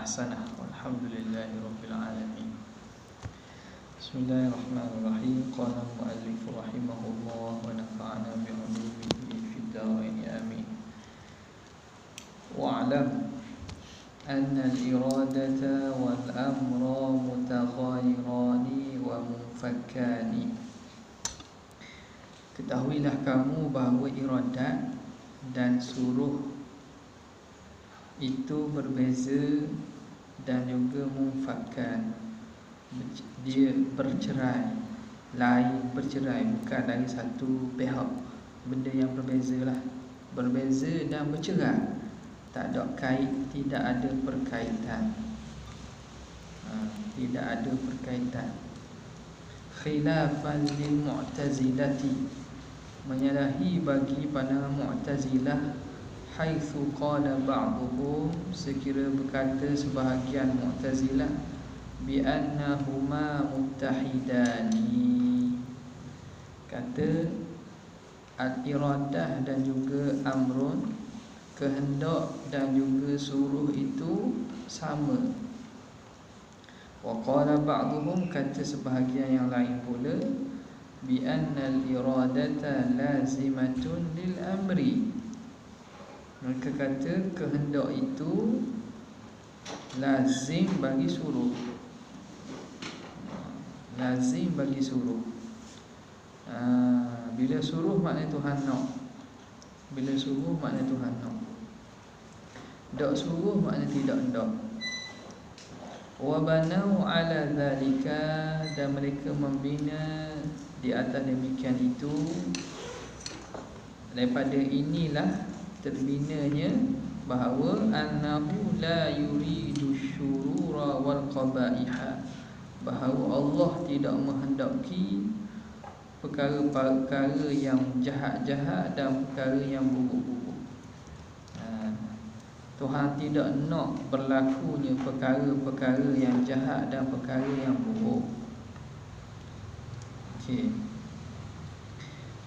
ahsanah. Walhamdulillahi rabbil alamin. Bismillahirrahmanirrahim. Qala al-muallif rahimahullah wa nafa'ana bi'ulumihi fid dharain amin. Wa'lam anna al-iradata wal amra mutaghayyirani wa munfakkani. Ketahuilah kamu bahawa iradat dan suruh itu berbeza dan juga munfakkan. Dia bercerai, lain bercerai, bukan dari satu pihak. Benda yang berbeza lah, berbeza dan bercerai, tak ada kait, tidak ada perkaitan. Tidak ada perkaitan. Khilafan lil mu'tazilati, menyalahi bagi pandangan Mu'tazilah, haitsu qala ba'dhum, sekira berkata sebahagian Mu'tazilah, bi annahuma muttahidani, kata al-iradah dan juga amrun, kehendak dan juga suruh itu sama. Wa qala ba'dhum, kata sebahagian yang lain pula, bi annal iradata lazimatun lil amri, mereka kata kehendak itu lazim bagi suruh. Lazim bagi suruh. Bila suruh maknanya Tuhan nak. Bila suruh maknanya Tuhan nak. Tak suruh maknanya tidak hendak. Wa banau ala zalika, dan mereka membina di atas demikian itu. Daripada inilah terbinanya bahawa annahu la yuridu syurura wal qabaiha, bahawa Allah tidak menghendaki perkara-perkara yang jahat-jahat dan perkara yang buruk-buruk. Tuhan tidak nak berlakunya perkara-perkara yang jahat dan perkara yang buruk. Okey.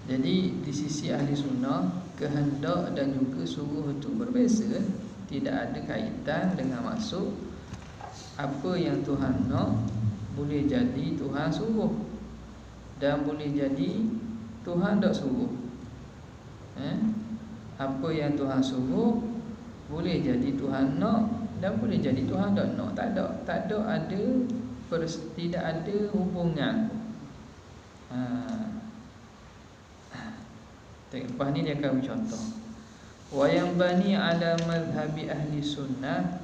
Jadi di sisi ahli sunnah, kehendak dan juga suruh itu berbeza, tidak ada kaitan dengan maksud. Apa yang Tuhan nak boleh jadi Tuhan suruh, dan boleh jadi Tuhan tak suruh. Apa yang Tuhan suruh boleh jadi Tuhan nak, dan boleh jadi Tuhan tak nak. Tak ada hubungan. Lepas ni dia akan bercontoh. Wa yang bani ala mazhabi ahli sunnah,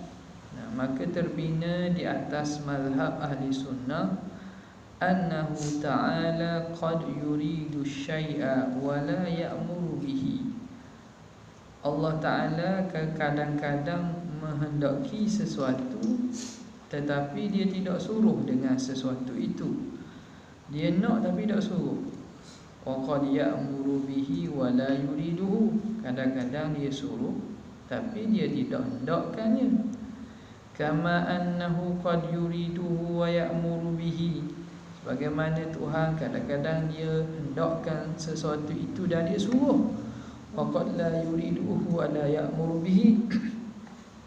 maka terbina di atas mazhab ahli sunnah, annahu ta'ala qad yuridu syai'a wa la ya'muru bihi. Allah Ta'ala kadang-kadang menghendaki sesuatu, tetapi dia tidak suruh dengan sesuatu itu. Dia nak tapi tak suruh. Wa qad ya'muru bihi wa la yuriduhu, kadang-kadang dia suruh tapi dia tidak hendakkannya. Kama annahu qad yuriduhu wa ya'muru bihi, sebagaimana Tuhan kadang-kadang dia hendakkan sesuatu itu dan dia suruh. Wa qad la yuriduhu wa la ya'muru bihi,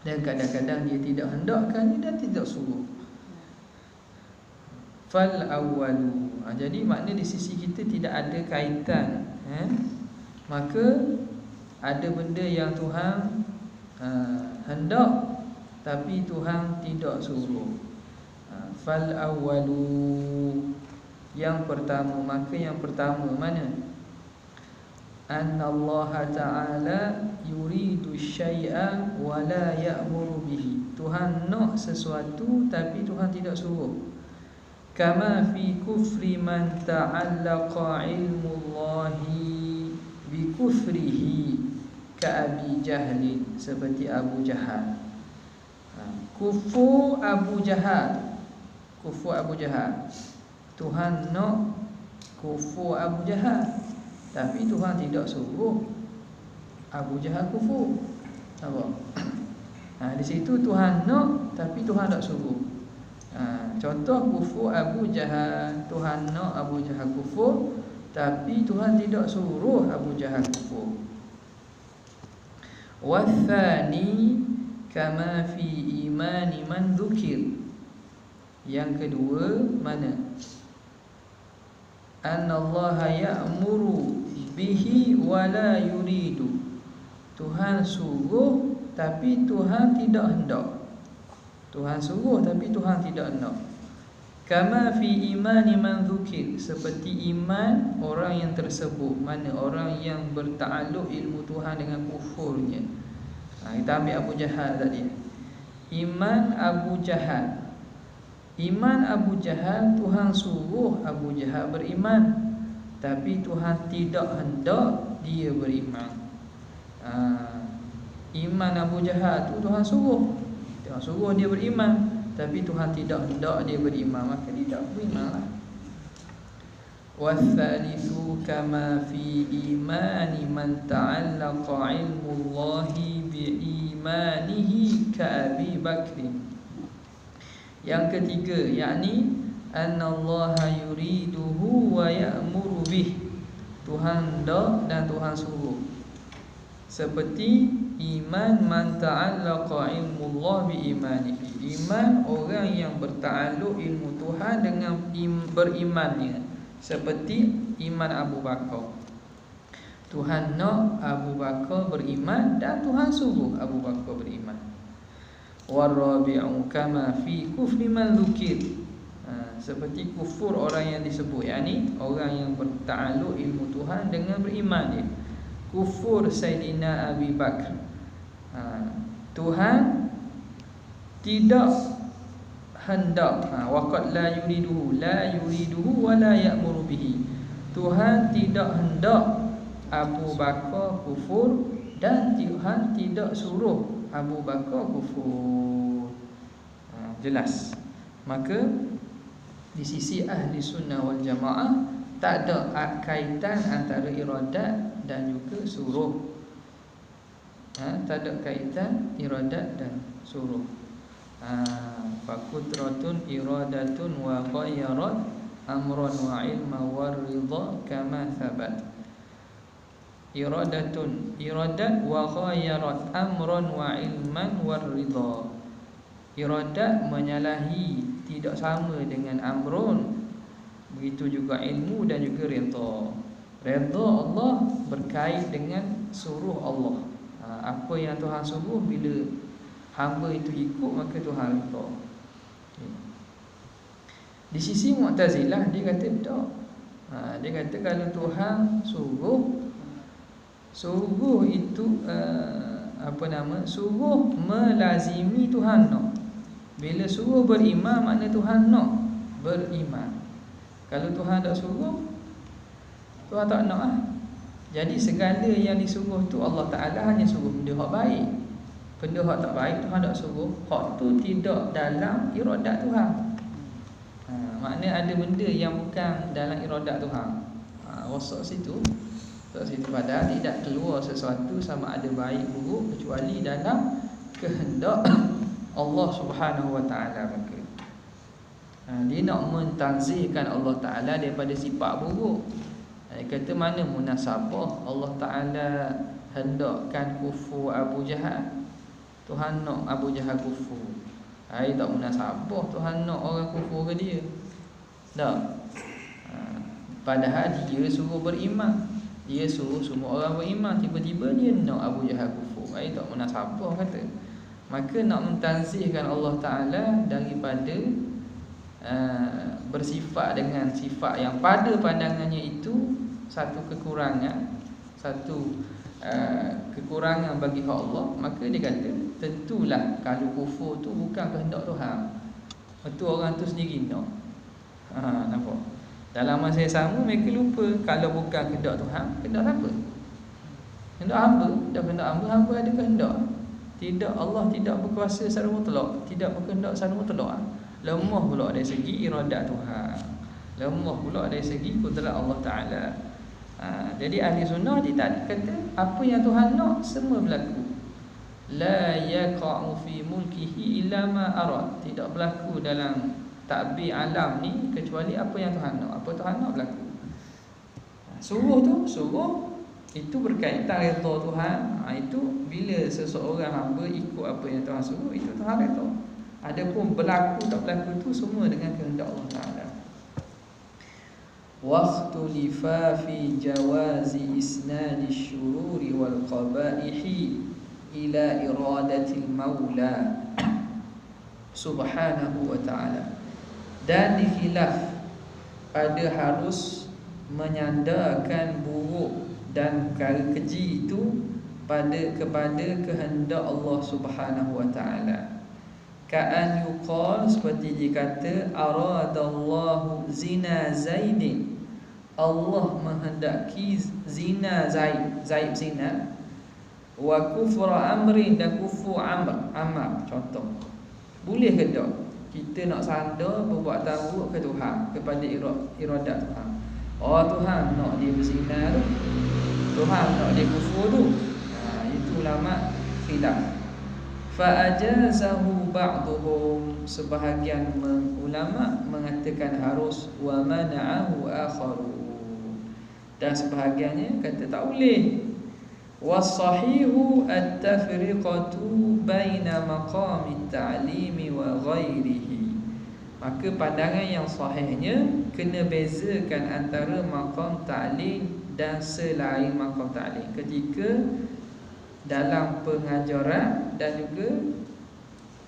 dan kadang-kadang dia tidak hendakkannya dan tidak suruh. Fal awwalu, jadi makna di sisi kita tidak ada kaitan. Maka ada benda yang Tuhan hendak tapi Tuhan tidak suruh. Fal awwalu, yang pertama, maka yang pertama mana? Anna Allah Ta'ala yuridu syai'a wa la ya'muru bihi, Tuhan nak sesuatu tapi Tuhan tidak suruh. Kama fi kufri man ta'allaqa ilmullahi bi kufrihi ka Abi Jahlin, seperti Abu Jahal. Kufur Abu Jahal, kufur Abu Jahal, Tuhan nak kufur Abu Jahal, tapi Tuhan tidak suruh Abu Jahal kufur. Nampak? Di situ Tuhan nak tapi Tuhan tak suruh. Contoh kufur Abu Jahal, Tuhan nak Abu Jahal kufur, tapi Tuhan tidak suruh Abu Jahal kufur. Wathani, kama fi imani man dzukir. Yang kedua mana? Annallaha ya'muru bihi wa la yuridu. Tuhan suruh tapi Tuhan tidak hendak. Tuhan suruh tapi Tuhan tidak hendak. Kama fi imani man dzukir, seperti iman orang yang tersebut. Mana? Orang yang bertakluk ilmu Tuhan dengan kufurnya. Kita ambil Abu Jahal tadi. Iman Abu Jahal. Iman Abu Jahal, Tuhan suruh Abu Jahal beriman, tapi Tuhan tidak hendak dia beriman. Iman Abu Jahal tu Tuhan suruh. Tuhan suruh dia beriman, tapi Tuhan tidak hendak dia beriman, maka dia tak berimanlah. Wathalithu kama fi imani man ta'allaqa ilmullahi bi'imanihi ka Abi Bakrin. Yang ketiga, yakni annallaha yuriduhu wa ya'muru bih. Tuhan hendak dan Tuhan suruh. Seperti iman man ta'allaqa ilmullah bi imanihi. Iman orang yang bertakluk ilmu Tuhan dengan berimannya. Seperti iman Abu Bakar. Tuhan nak Abu Bakar beriman dan Tuhan suruh Abu Bakar beriman. Warabi'u kama fi kufri man dzukir. Seperti kufur orang yang disebut, yakni orang yang bertakluk ilmu Tuhan dengan beriman dia. Kufur Sayyidina Abi Bakar. Tuhan tidak hendak, waqad la yuriduhu wa la ya'muru bihi. Tuhan tidak hendak Abu Bakar kufur dan Tuhan tidak suruh Abu Bakar kufur. Jelas. Maka di sisi ahli sunnah wal jamaah tak ada kaitan antara iradat dan juga suruh. Tak ada kaitan iradat dan suruh. Fakutratun iradatun wa ghayyarat amran wa ilma wa ridha kama thabat. Iradatun, iradat wa ghayyarat amran wa ilman wa ridha. Iradat menyalahi, tidak sama dengan amrun. Begitu juga ilmu dan juga ridha. Ridha Allah berkait dengan suruh Allah. Apa yang Tuhan suruh, bila hamba itu ikut, maka Tuhan ridha. Di sisi Mu'tazilah, dia kata tak. Dia kata kalau Tuhan suruh itu suruh melazimi Tuhan nak. Bila suruh beriman, makna Tuhan nak beriman. Kalau Tuhan tak suruh, Tuhan tak nak. Jadi segala yang disuruh tu Allah Ta'ala hanya suruh benda hak baik. Benda hak tak baik Tuhan tak suruh, hak tu tidak dalam iradat Tuhan. Makna ada benda yang bukan dalam iradat Tuhan. Rosak situ. Padahal tidak keluar sesuatu sama ada baik buruk kecuali dalam kehendak Allah Subhanahu wa Ta'ala. Maka dia nak mentanzihkan Allah Ta'ala daripada sifat buruk. Dia kata mana munasabah Allah Ta'ala hendakkan kufur Abu Jahal, Tuhan nak Abu Jahal kufur. Tak munasabah Tuhan nak orang kufur ke dia. Tak. Padahal dia suruh beriman, dia suruh semua orang beriman, tiba-tiba dia nak Abu Jahal kufur. Tak munasabah kata. Maka nak mentanzihkan Allah Ta'ala daripada bersifat dengan sifat yang pada pandangannya itu satu kekurangan, kekurangan bagi Allah. Maka dia kata tentulah kalau kufur tu bukan kehendak Tuhan, itu orang tu sendiri nak. Nampak? Dalam masa yang sama mereka lupa kalau bukan kehendak Tuhan, kehendak siapa? Kehendak hamba. Dan kehendak hamba ada kehendak. Tidak, Allah tidak berkuasa secara mutlak, tidak berkehendak secara mutlak. Lemah pula dari segi iradat Tuhan, lemah pula dari segi kudrat Allah Ta'ala. Jadi ahli sunnah dia tak kata apa yang Tuhan nak semua berlaku. La yaqa'u fi mulkihi illa ma arad. Tidak berlaku dalam takbir alam ni kecuali apa yang Tuhan nak. Apa Tuhan nak berlaku. Suruh tu suruh, itu berkaitan redha Tuhan. Itu bila seseorang hamba ikut apa yang Tuhan suruh, itu Tuhan redha. Adapun berlaku tak berlaku tu semua dengan kehendak Allah Taala. Waqtulifa fi jawazi isnadi syururi wal qaba'ihi ila iradatil maula subhanahu wa ta'ala. Dan dikhilaf pada harus menyandarkan buruk dan perkara keji itu kepada kehendak Allah Subhanahu wa ta'ala. Ka'an yuqal, seperti dikata, aradallahu zina Zaidin, Allah menghendaki zina Zaid, Zaid zina, wa kufra Amrin, dan kufur Amr. Contoh, boleh ke tak kita nak sandar perbuatan buruk ke Tuhan, kepada iradat Tuhan? Oh, Tuhan nak dia berzina tu, Tuhan nak dia kufur tu. Itu ulama khilaf. Fa'ajazahu ba'duhum, sebahagian ulama mengatakan harus, wa mana'ahu akharu, dan sebahagiannya kata tak boleh. Wasahihu at-tafriqatu baina maqamit ta'limi wa ghairihi, maka pandangan yang sahihnya kena bezakan antara maqam ta'lim dan selain maqam ta'lim, ketika dalam pengajaran dan juga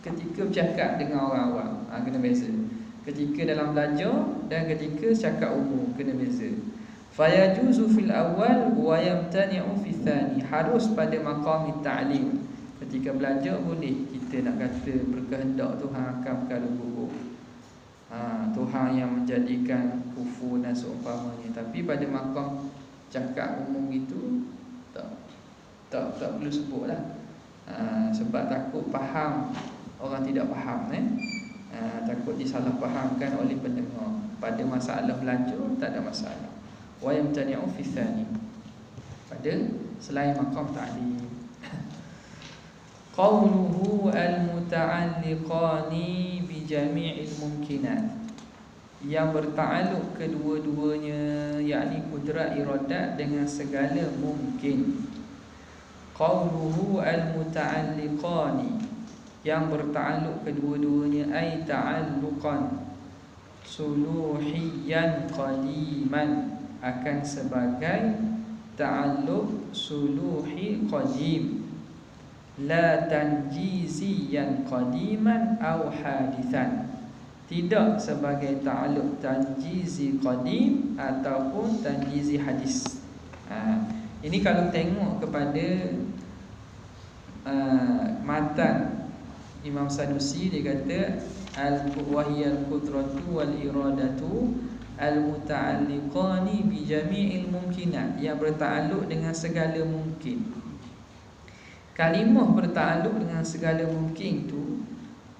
ketika bercakap dengan orang awam. Kena beza. Ketika dalam belajar dan ketika cakap umum, kena beza. Fayajuzu fil awal wa yamtani'u fi tsani, harus pada maqam ta'lim. Ketika belajar boleh kita nak kata berkehendak Tuhan akan perkara buruk, Tuhan yang menjadikan kufur dan seumpamanya. Tapi pada maqam cakap umum itu tak perlu sebutlah. Sebab takut faham orang tidak faham, takut disalahfahamkan oleh pendengar. Pada masalah belajar tak ada masalah. Wa yamtani'u fi tsani, pada selain maqam ta'lim. Qawluhu al-muta'alliqani bi jami'il mumkinat, yang bertakluk kedua-duanya, yakni kudrat iradat dengan segala mungkin. Qawluhu al-muta'alliqani, yang bertakluk kedua-duanya, ay ta'alluqan suluhiyan qadiman, akan sebagai ta'alluq suluhi qadim, la tanjiziyan qadiman aw hadithan, tidak sebagai ta'alluq tanjizi qadim ataupun tanjizi hadis. Ini kalau tengok kepada matan Imam Sanusi, dia kata al-wahiyal qudratu wal iradatu al-muta'alliqani bi jami'il mumkinat, yang bertakluk dengan segala mungkin. Kalimah bertakluk dengan segala mungkin tu,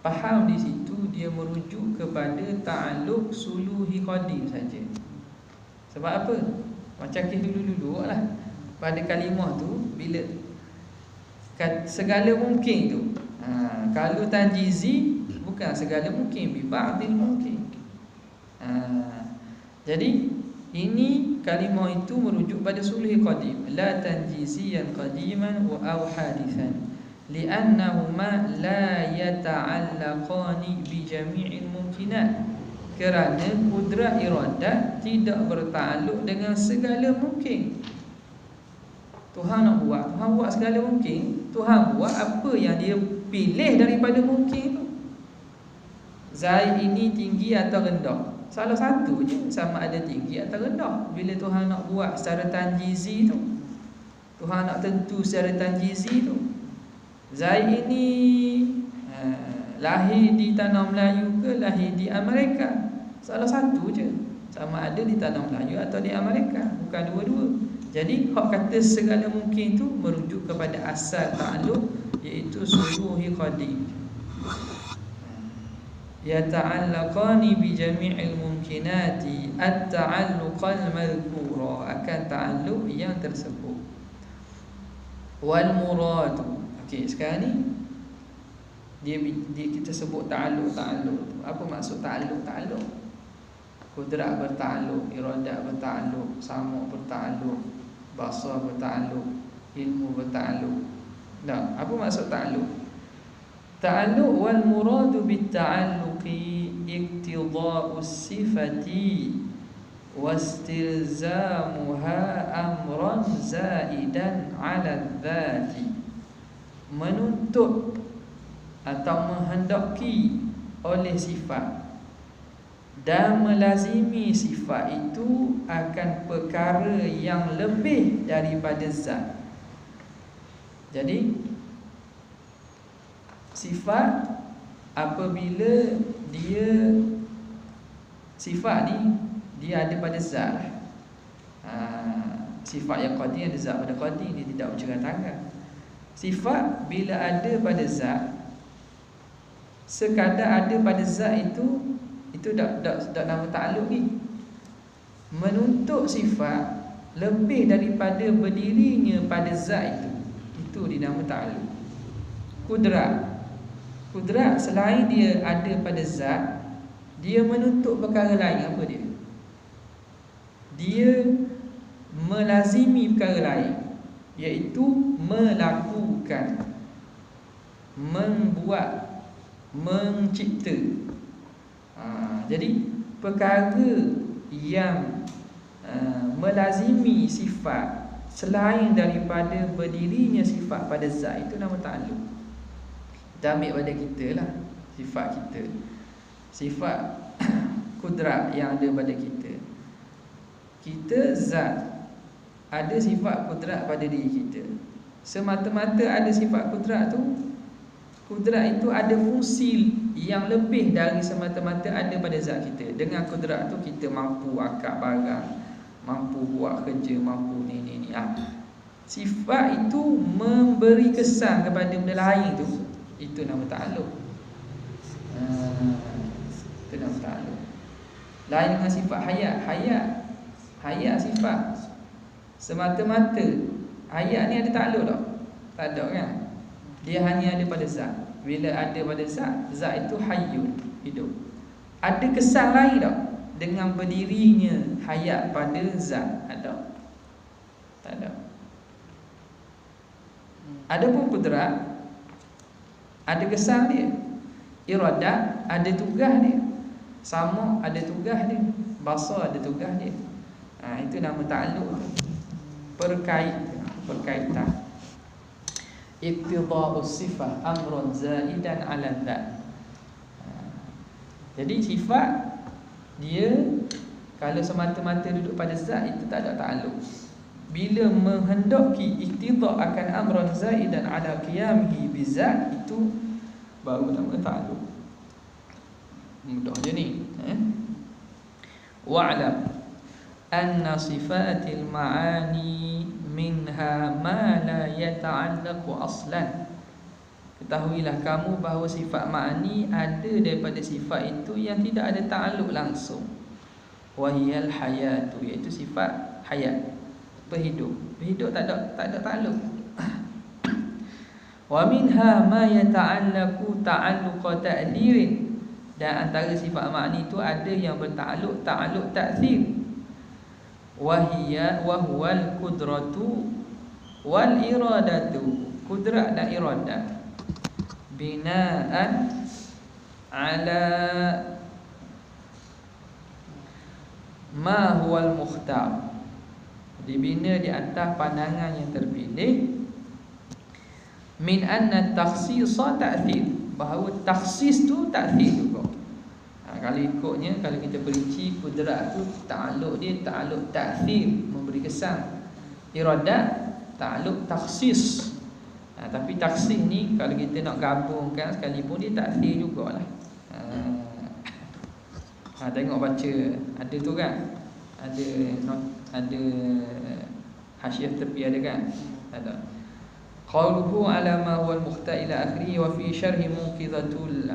faham di situ dia merujuk kepada ta'alluq suluhi qadim saja. Sebab apa? Macam kes dulu-dulu lah. Pada kalimah tu, bila segala mungkin tu, kalau tanjizi bukan segala mungkin, bi ba'dil mungkin. Jadi ini kalimah itu merujuk pada suluhi qadim, la tanjiziyan qadiman wa aw hadithan, li'annahuma la yata'allaqani bi jami'il mumkinat, kerana kudrat iradat tidak bertakluk dengan segala mungkin. Tuhan nak buat, Tuhan buat segala mungkin. Tuhan buat apa yang dia pilih daripada mungkin tu. Zaid ini tinggi atau rendah, salah satu je, sama ada tinggi atau rendah. Bila Tuhan nak buat secara tanjizi tu, Tuhan nak tentu secara tanjizi tu, Zaid ini lahir di tanah Melayu ke lahir di Amerika, salah satu je, sama ada di tanah Melayu atau di Amerika, bukan dua-dua. Jadi hak kata segala mungkin tu merujuk kepada asal ta'alluq, iaitu suluhi qadim. Yata'allaqani bi jami'il mumkinati at-ta'alluqal madhkura, akan ta'alluq yang tersebut. Wal muradu, okey, sekarang ni dia kita sebut ta'alluq. Apa maksud ta'alluq? Kudrat berta'alluq, iradat berta'alluq, sama berta'alluq. Basar bertakluk, ilmu bertakluk. Nah, apa maksud takluk? Ta'alluq wal muradu bit ta'alluqi iqtida'u sifati wastilzamuha amran zaidan 'ala dzati. Menuntut atau menghendaki oleh sifat dan melazimi sifat itu akan perkara yang lebih daripada zat. Jadi sifat apabila dia sifat ni dia ada pada zat. Sifat yang qadi ada zat pada qadi, dia tidak bercerai tangan. Sifat bila ada pada zat, sekadar ada pada zat itu dak nama ta'alluq ni. Menuntut sifat lebih daripada berdirinya pada zat itu dinama ta'alluq. Kudrat selain dia ada pada zat, dia menuntut perkara lain. Apa dia? Dia melazimi perkara lain, iaitu melakukan, membuat, mencipta. Jadi perkara yang melazimi sifat selain daripada berdirinya sifat pada zat itu nama ta'alluq. Kita ambil pada kita lah sifat kita, sifat kudrat yang ada pada kita. Kita zat, ada sifat kudrat pada diri kita. Semata-mata ada sifat kudrat tu, kudrat itu ada fungsi yang lebih dari semata-mata ada pada zat kita. Dengan kudrat tu kita mampu angkat barang, mampu buat kerja, mampu ni. Sifat itu memberi kesan kepada benda lain tu, itu nama ta'alluq. Itu nama ta'alluq. Lain dengan sifat hayat sifat semata-mata. Hayat ni ada ta'alluq tak? Tak ada kan? Dia hanya ada pada zat. Bila ada pada zat, zat itu hayyun, hidup. Ada kesan lain tak dengan berdirinya hayat pada zat? Ada? Tak ada. Adapun kudrat, ada kesan dia. Iradat ada tugas dia. Sama ada tugas dia. Basar ada tugas dia. Itu nama ta'alluq. Perkaitan. Iqtida'us sifah amrun zaidan 'ala dzat. Jadi sifat dia kalau semata-mata duduk pada zat itu tak ada ta'alluq. Bila menghendaki iqtida' akan amrun zaidan 'ala qiyamihi bizat, itu baru nama ta'alluq. Mudah je ni. Wa'lam anna sifatil ma'ani minha ma la yata'allaqu aslan. Ketahuilah kamu bahawa sifat ma'ani ada daripada sifat itu yang tidak ada ta'alluq langsung. Wahiyal hayatu, iaitu sifat hayat, berhidup. Berhidup tak ada ta'alluq. Wa minha ma yata'allaqu ta'alluqa ta'lirin. Dan antara sifat ma'ani itu ada yang berta'alluq ta'alluq ta'thir. Wa huwal qudratu wal iradatu. Kudrat dan iradat binaan ala ma huwal mukhtar, dibina di atas pandangan yang terpilih. Min anna takhsisa ta'thir, bahawa takhsis tu ta'thir juga. Kalau ikutnya, kalau kita perinci kudrat tu ta'alluq dia ta'alluq ta'thir, memberi kesan. Iradat ta'alluq takhsis. Tapi takhsis ni kalau kita nak gabungkan sekalipun dia ta'thir jugalah. Tengok baca ada tu kan, ada hasyiah tepi ada kan, ada. Qauluhu ala ma huwa al-mukhtar ila akhirih wa fi syarhi muqidatul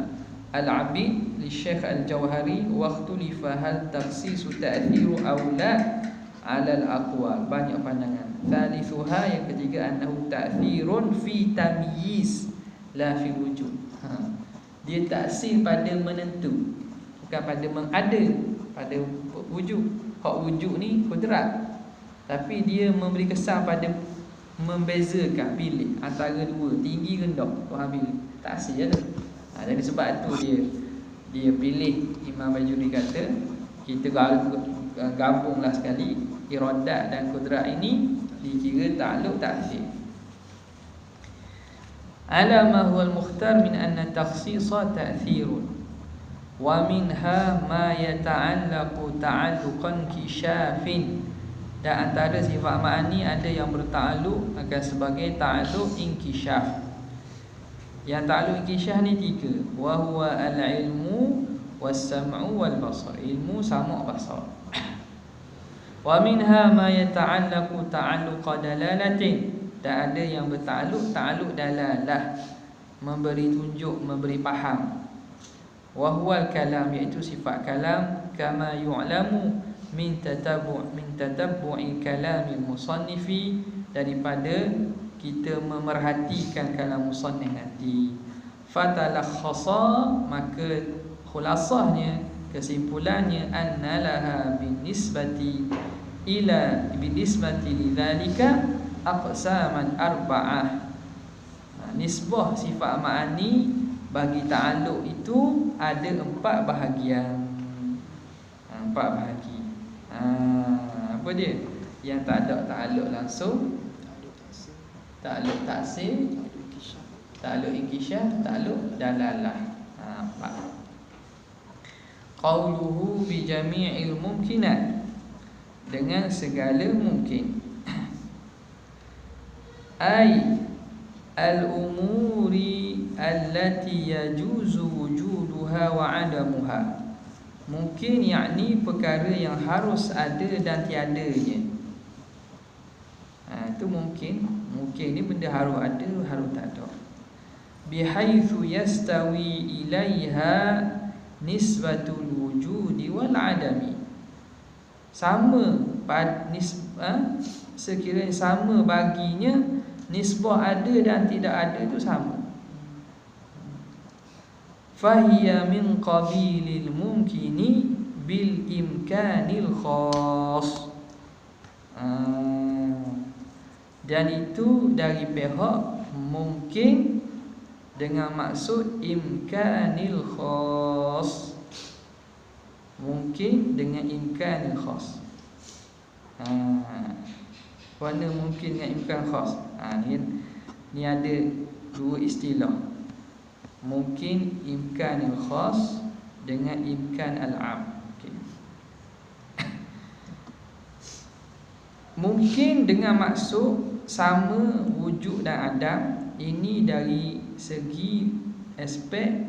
al-abid li Syekh al-Jawhari wa ikhtulifa hal takhsisu ta'thiru aw la ala al-aqwal. Banyak pandangan. Thalithuha, yang ketiga, annahu ta'thirun fi tamyiz la fi wujud. Dia taksir pada menentu, bukan pada mengada, pada wujud. Hak wujud ni kudrat. tapi dia memberi kesan pada membezakan, pilih antara dua, tinggi rendah. Tuan pilih, tak asing je tu. Jadi sebab tu dia pilih. Imam Bajuri kata kita gabunglah sekali iradat dan kudrat ini dikira ta'alluq ta'sir. Ala ma huwa al-mukhtar min anna takhsisa ta'thirun wa minha ma yata'allaqu ta'alluqan kishafin. Dan antara sifat ma'ani ada yang berta'alluq akan sebagai ta'alluq inkishaf. Yang ta'alluq inkishaf ni tiga. Wa huwa al-ilmu was-sam'u wal-basar. Ilmu, sama', basar. Wa minha ma yata'allaqu ta'alluqa dalalatin. Dan ada yang berta'alluq ta'alluq dalalah, memberi tunjuk, memberi faham. Wa huwa al-kalam, iaitu sifat kalam, kama yu'lamu min tatabbu'i kalamil musannifi, daripada kita memerhatikan kalam musannif nanti. Fatalakhasa, maka khulasahnya, kesimpulannya, anna laha binisbati lidzalika aqsaman arba'ah. Nisbah sifat ma'ani bagi ta'alluq itu ada 4 bahagian. 4 bahagi. Apa dia? Yang tak ada ta'alluq langsung, ta'alluq ta'sir, ta'alluq inkishaf, ta'alluq dalalah. 4. Qauluhu bi jami'il mumkinat, dengan segala mungkin. Ay al-umuri allati yajuzu wujuduha wa adamuha. Mungkin yakni perkara yang harus ada dan tiadanya. Itu mungkin. Mungkin ni benda harus ada, harus tak ada. Bihaitsu yastawi ilaiha nisbatul wujudi wal adami. Sama sekiranya sama baginya nisbah ada dan tidak ada itu sama. Fahiya min qabilil mumkini bil imkanil khas. Dan itu dari pihak mungkin dengan maksud imkanil khas. Mungkin dengan imkanil khas. Mana mungkin dengan imkan khas? Ni ada dua istilah. Mungkin imkanil khas dengan imkan al-am. Mungkin dengan maksud sama wujud dan adam. Ini dari segi aspek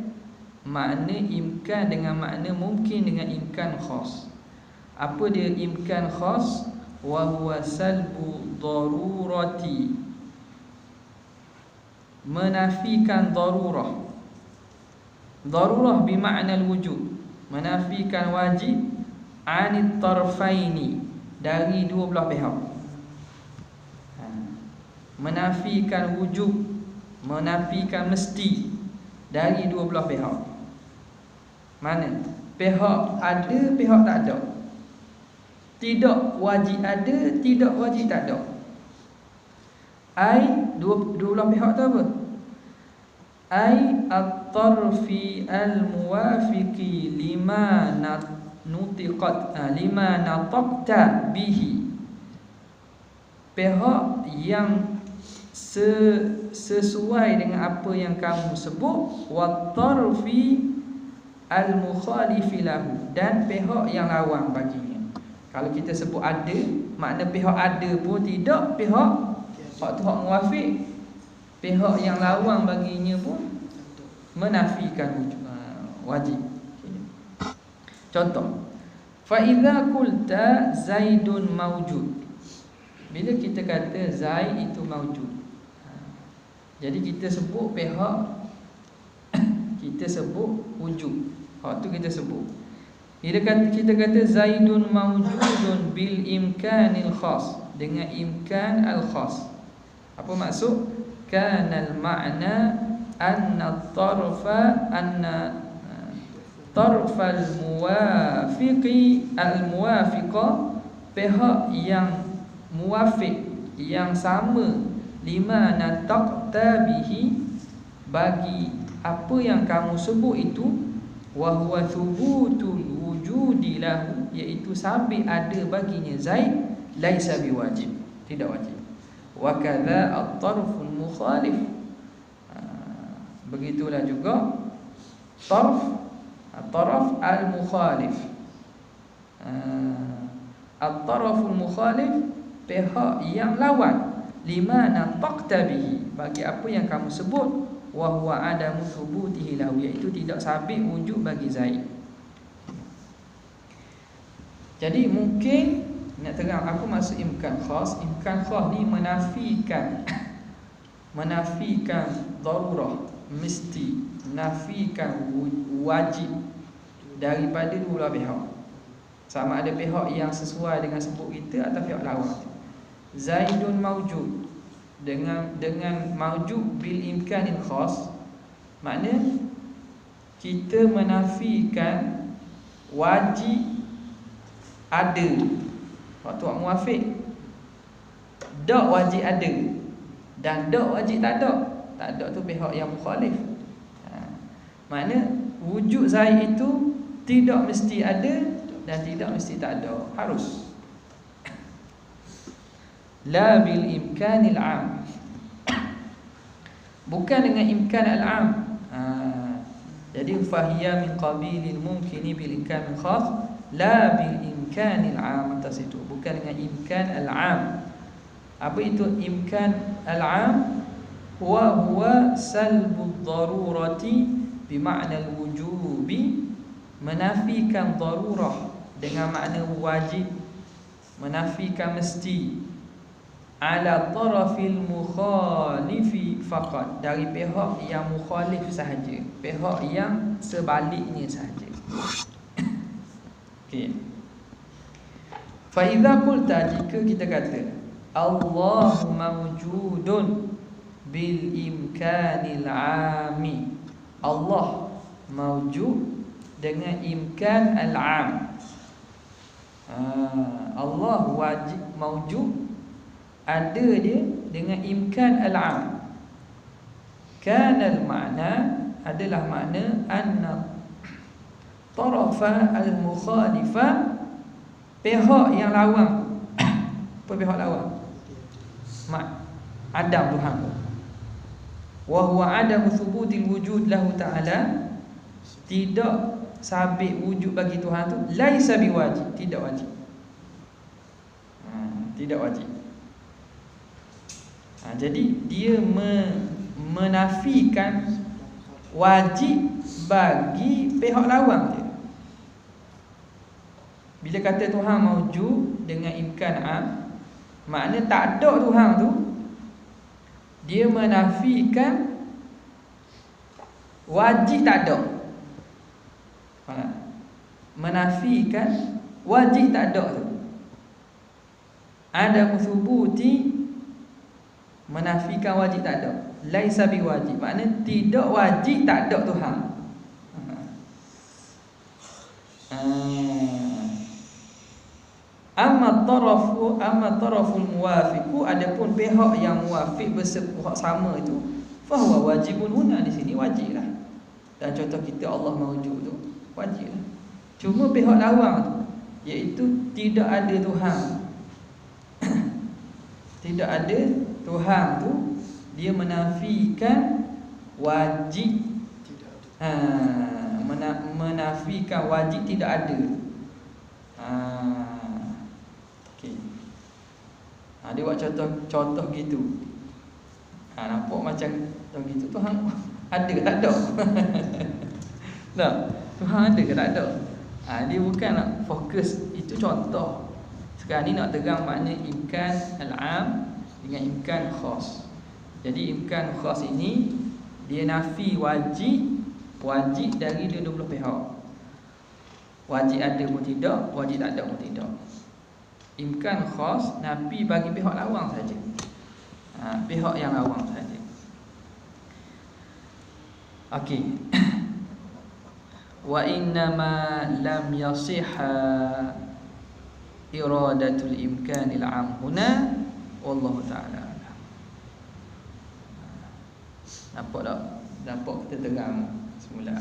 makna imkan dengan makna mungkin dengan imkan khas. Apa dia imkan khas? Wa huwa salbu darurati, menafikan darurah. Darurah bermakna wujud, menafikan wajib, anit tarfaini, dari dua belah pihak. Menafikan wujud, menafikan mesti, dari dua belah pihak. Mana? Pihak ada, pihak tak ada. Tidak wajib ada, tidak wajib tak ada. Dua belah pihak tu apa? At-tarfi al-muwafiqi lima nataqta bihi. Pihak yang sesuai dengan apa yang kamu sebut. Wat-tarfi al-mukhalifi lahu, dan pihak yang lawan baginya. Kalau kita sebut ada, makna pihak ada pun tidak, pihak tu hak muwafiq. Pihak yang lawan baginya pun menafikan wajib. Contoh, fa idza qulta Zaidun maujud. Bila kita kata Zaid itu maujud, jadi kita sebut pihak, kita sebut wujud. Hak tu kita sebut. Bila kita kata Zaidun maujudun bil imkanil khas, dengan imkan al khas. Apa maksud? Kanal ma'na anna tarfal muwafiqa, pihak yang muwafiq yang sama lima nataqta bihi, bagi apa yang kamu sebut itu, wa huwa thubutul wujudi lahu, iaitu sabit ada baginya Zaid, laisa biwajib, tidak wajib. Wa kadza at-tarful mukhalif, begitulah juga taraf al-mukhalif. At-taraful mukhalif, pihak yang lawan, lima nataqta bihi, bagi apa yang kamu sebut, wa huwa adamu thubutihi lahu, iaitu tidak sabit wujud bagi Zaid. Jadi mungkin nak terang apa maksud imkan khas. Imkan khas ni menafikan darurah, mesti, menafikan wajib daripada dua pihak. Sama ada pihak yang sesuai dengan sebut kita atau pihak lawan. Zaidun maujud, dengan maujud bil imkanil khas, makna kita menafikan wajib ada waktu muwafiq, dak wajib ada dan dak wajib tak ada. Tak ada tu pihak yang mukhalif. Makna wujud Zaid itu tidak mesti ada dan tidak mesti tak ada, harus. La bil imkanil am, bukan dengan imkan al-am. Jadi fahiya min qabilil mumkini bil imkan khas, la bil imkanil am, atas itu bukan dengan imkan al-am. Apa itu imkan al-am? Huwa salbu darurati bima'na al-wujubi, menafikan darurah dengan makna wajib, menafikan mesti, ala tarafil mukhalifi faqat, dari pihak yang mukhalif sahaja, pihak yang sebaliknya sahaja. Okey. Fa idza qulta, jika kita kata Allahu mawjudun bil imkanil ami, Allah mawjud dengan imkan al-am. Allah wajib mawjud, ada dia dengan imkan al-am. Kana al-ma'na, adalah makna anna tarafa al-mukhalifa, pihak yang lawan. Apa pihak lawan? Adam Tuhan. Wa huwa adamu thubutil wujud lahu ta'ala, tidak sabit wujud bagi Tuhan tu, laisa biwajib, tidak wajib. Tidak wajib. Jadi dia menafikan wajib bagi pihak lawan dia. Bila kata Tuhan mawjud dengan imkan am, makna tak ada Tuhan tu, dia menafikan wajib tak ada. Menafikan wajib tak ada tu. Ada thubuti, menafikan wajib tak ada. Laisa biwajib, makna tidak wajib tak ada Tuhan. Amma taraful muwafiqu, adapun pihak yang muwafiq bersepihak sama itu, fahuwa wajibun huna, di sini wajiblah. Dan contoh kita Allah mawjud tu wajiblah. Cuma pihak lawan tu, iaitu tidak ada Tuhan. Tidak ada Tuhan tu, dia menafikan wajib, menafikan wajib tidak ada. Okey. Dia buat contoh gitu. Nampak macam gitu. Tuhan ada ke tak ada? Nah, Tuhan ada ke tak ada? Dia bukan nak fokus, itu contoh. Sekarang ni nak terang makna imkan al-am dengan imkan khas. Jadi imkan khas ini dia nafi wajib dari dua-dua pihak. Wajib ada pun tidak, wajib tak ada pun tidak. Imkan khas nafi bagi pihak lawan saja. Pihak yang lawan saja. Okey. Wa innama lam yasihha iradatul imkanil am huna wallahu ta'ala alam. Nampak tak? Nampak kita terang semula.